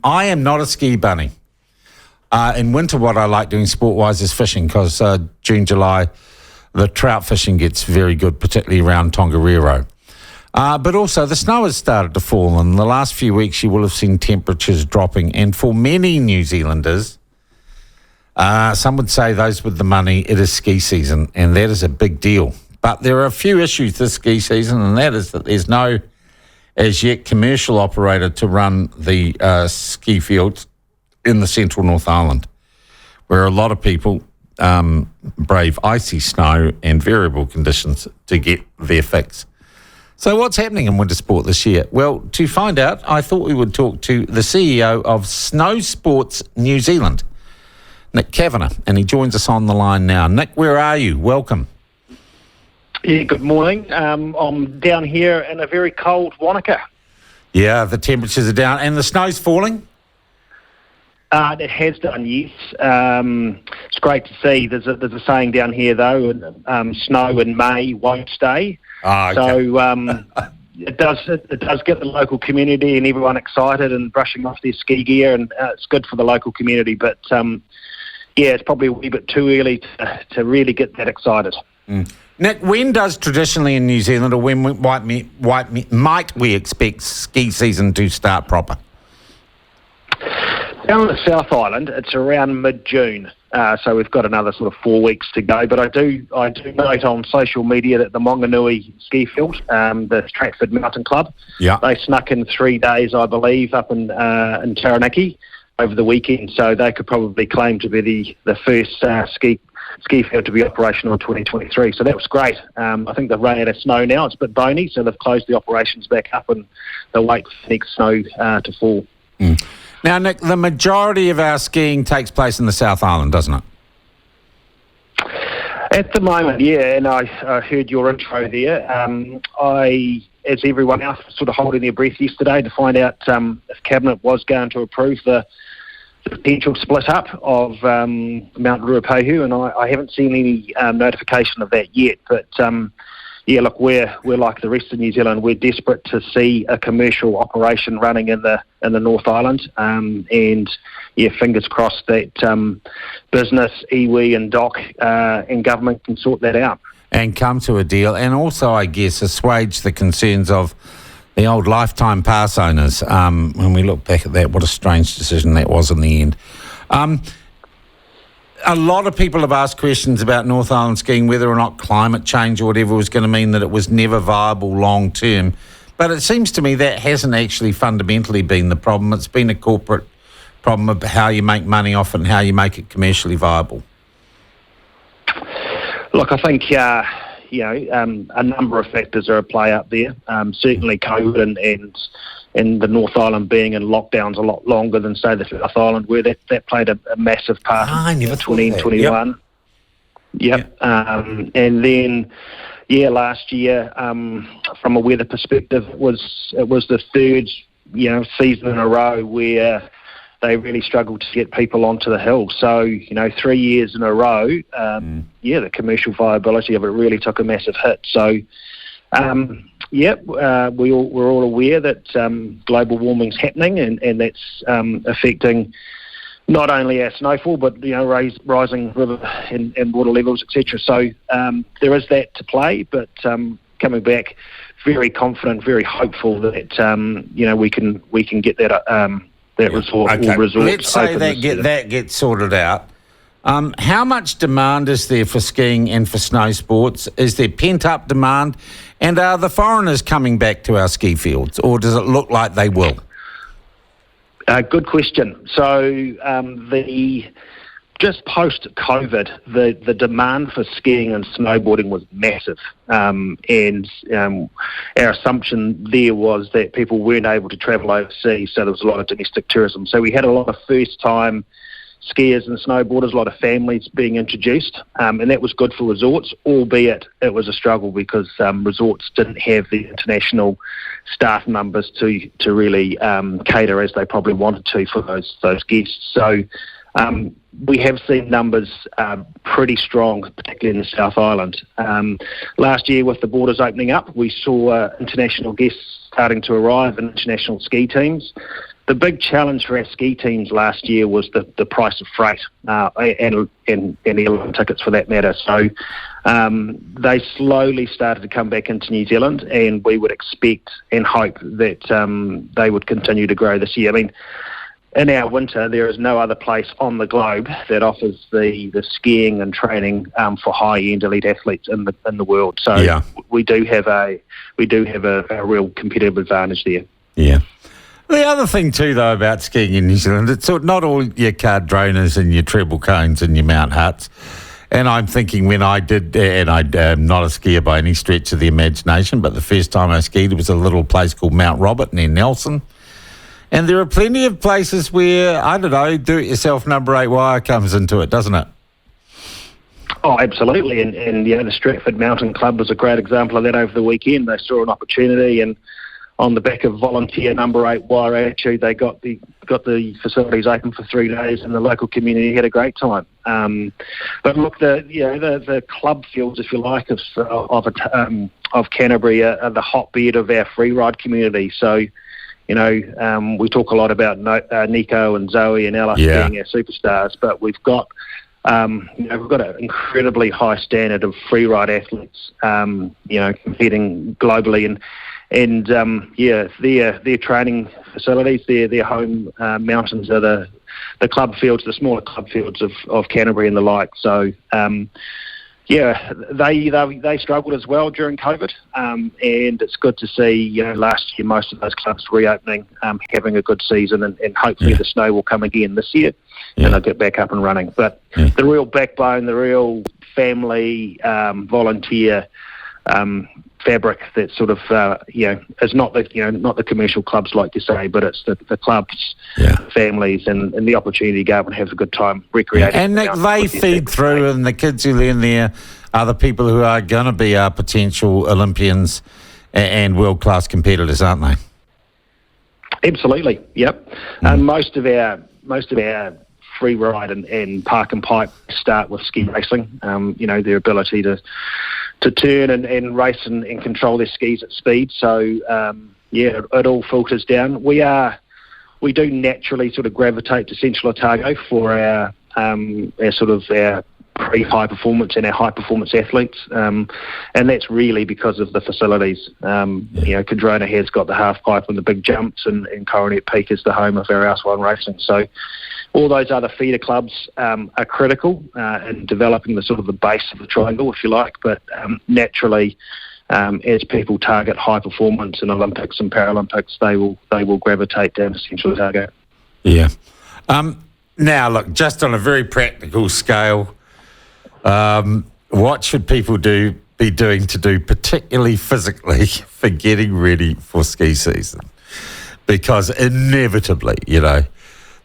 I am not a ski bunny. In winter, what I like doing sport-wise is fishing, because June, July, the trout fishing gets very good, particularly around Tongariro. But also the snow has started to fall, and the last few weeks you will have seen temperatures dropping. And for many New Zealanders, some would say those with the money, it is ski season, and that is a big deal. But there are a few issues this ski season, and that is that there's no, as yet, commercial operator to run the ski fields in the central North Island, where a lot of people brave icy snow and variable conditions to get their fix. So what's happening in winter sport this year? Well, to find out, I thought we would talk to the CEO of Snow Sports New Zealand, Nick Cavanagh, and he joins us on the line now. Nick, where are you? Welcome. Yeah, good morning. I'm down here in a very cold Wanaka. Yeah, the temperatures are down and the snow's falling? It has done, yes. It's great to see. There's a saying down here, though, snow in May won't stay. Okay. So it does get the local community and everyone excited and brushing off their ski gear, and it's good for the local community. But, it's probably a wee bit too early to really get that excited. Nick, when does traditionally in New Zealand, or when might we expect ski season to start proper? Down on the South Island, it's around mid-June, so we've got another sort of 4 weeks to go. But I do note on social media that the Monganui ski field, the Stratford Mountain Club, they snuck in 3 days, I believe, up in Taranaki over the weekend. So they could probably claim to be the first ski field to be operational in 2023. So that was great. I think they've run out of snow now. It's a bit bony, so they've closed the operations back up and they'll wait for the next snow to fall. Now, Nick, the majority of our skiing takes place in the South Island, doesn't it? At the moment, yeah, and I heard your intro there. I, as everyone else, was sort of holding their breath yesterday to find out if Cabinet was going to approve the potential split up of Mount Ruapehu, and I haven't seen any notification of that yet. But look, we're like the rest of New Zealand. We're desperate to see a commercial operation running in the North Island, and fingers crossed that business, iwi and DOC and government can sort that out and come to a deal, and also, I guess, assuage the concerns of the old lifetime pass owners. When we look back at that, what a strange decision that was in the end. A lot of people have asked questions about North Island skiing, whether or not climate change or whatever was going to mean that it was never viable long term. But it seems to me that hasn't actually fundamentally been the problem. It's been a corporate problem of how you make money off it and how you make it commercially viable. Look, I think a number of factors are at play up there. Certainly COVID and the North Island being in lockdowns a lot longer than, say, the South Island, where that played a massive part in 2021. Yep. And then, last year, from a weather perspective, it was the third, season in a row where they really struggled to get people onto the hill. So, 3 years in a row, the commercial viability of it really took a massive hit. So, we're all aware that global warming's happening, and that's affecting not only our snowfall, but rising river and water levels, etc. So there is that to play. But coming back, very confident, very hopeful that we can get that resort. Okay. Resort. Let's say that gets sorted out. How much demand is there for skiing and for snow sports? Is there pent-up demand? And are the foreigners coming back to our ski fields, or does it look like they will? Good question. So just post-COVID, the demand for skiing and snowboarding was massive. And our assumption there was that people weren't able to travel overseas, so there was a lot of domestic tourism. So we had a lot of first-time skiers and snowboarders, a lot of families being introduced, and that was good for resorts, albeit it was a struggle because resorts didn't have the international staff numbers to really cater as they probably wanted to for those guests. So we have seen numbers pretty strong, particularly in the South Island. Last year, with the borders opening up, we saw international guests starting to arrive and international ski teams. the big challenge for our ski teams last year was the price of freight and airline tickets for that matter. So they slowly started to come back into New Zealand, and we would expect and hope that they would continue to grow this year. I mean, in our winter, there is no other place on the globe that offers the skiing and training for high-end elite athletes in the world. So we do have a real competitive advantage there. Yeah. The other thing too, though, about skiing in New Zealand, it's not all your cardronas and your treble cones and your Mount Huts. And I'm thinking when I did, and I'm not a skier by any stretch of the imagination, but the first time I skied, it was a little place called Mount Robert near Nelson. And there are plenty of places where, I don't know, do-it-yourself number 8 wire comes into it, doesn't it? Oh, absolutely. And the Stratford Mountain Club was a great example of that over the weekend. They saw an opportunity, and on the back of volunteer number 8 wire attitude, they got the facilities open for 3 days, and the local community had a great time. But look, the club fields, if you like, of Canterbury are the hotbed of our freeride community. So, we talk a lot about Nico and Zoe and Ella being our superstars, but we've got an incredibly high standard of freeride athletes, competing globally, and their training facilities, their home mountains are the club fields, the smaller club fields of Canterbury and the like. So, they struggled as well during COVID, and it's good to see, last year most of those clubs reopening, having a good season, and hopefully the snow will come again this year, and they'll get back up and running. But the real backbone, the real family, volunteer fabric that sort of is not the commercial clubs like you say, but it's the clubs, families, and the opportunity to go up and have a good time recreating. And they feed through, and the kids who learn there are the people who are going to be our potential Olympians and world class competitors, aren't they? Absolutely. Yep. Most of our free ride and park and pipe start with ski racing. Their ability to turn and race and control their skis at speed. So, it all filters down. We do naturally sort of gravitate to Central Otago for our pre-high performance and our high performance athletes. And that's really because of the facilities. Cadrona has got the half pipe and the big jumps, and Coronet Peak is the home of our House One racing. So all those other feeder clubs are critical in developing the base of the triangle, if you like. But naturally, as people target high performance in Olympics and Paralympics, they will gravitate down to Central Otago. Yeah. Now, look, just on a very practical scale, what should people be doing particularly physically for getting ready for ski season? Because inevitably,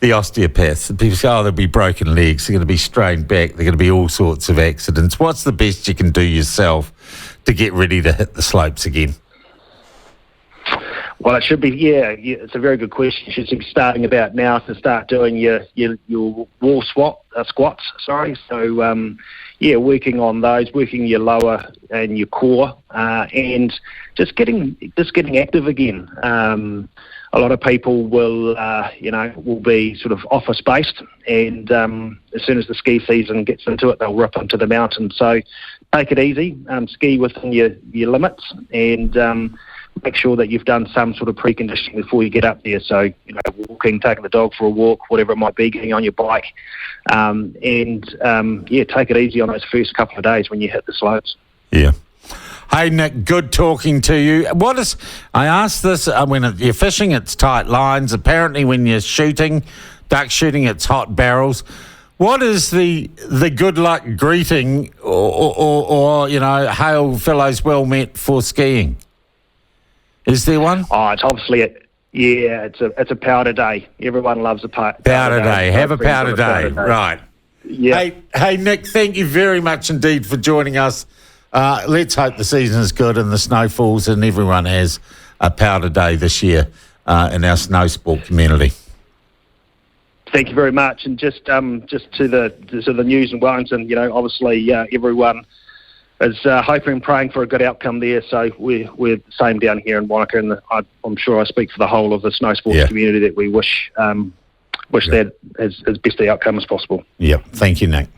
the osteopaths, the people say, there'll be broken legs, they're going to be strained back, they're going to be all sorts of accidents. What's the best you can do yourself to get ready to hit the slopes again? Well, it should be, it's a very good question. You should be starting about now to start doing your wall squats. So, working on those, working your lower and your core, and just getting active again. A lot of people will be sort of office based, and as soon as the ski season gets into it, they'll rip into the mountain. So take it easy, ski within your limits, and make sure that you've done some sort of preconditioning before you get up there. So, walking, taking the dog for a walk, whatever it might be, getting on your bike, and take it easy on those first couple of days when you hit the slopes. Yeah. Hey, Nick, good talking to you. I asked this, when you're fishing, it's tight lines. Apparently when you're duck shooting, it's hot barrels. What is the good luck greeting or hail fellows well met for skiing? Is there one? Oh, it's obviously it's a powder day. Everyone loves a powder day. Have a powder day. Right. Yeah. Hey, Nick, thank you very much indeed for joining us. Let's hope the season is good and the snow falls and everyone has a powder day this year in our snow sport community. Thank you very much. And just to the news in Wellington, obviously everyone is hoping and praying for a good outcome there. So we're the same down here in Wanaka, and I'm sure I speak for the whole of the snow sports community that we wish that as best the outcome as possible. Yeah, thank you, Nick.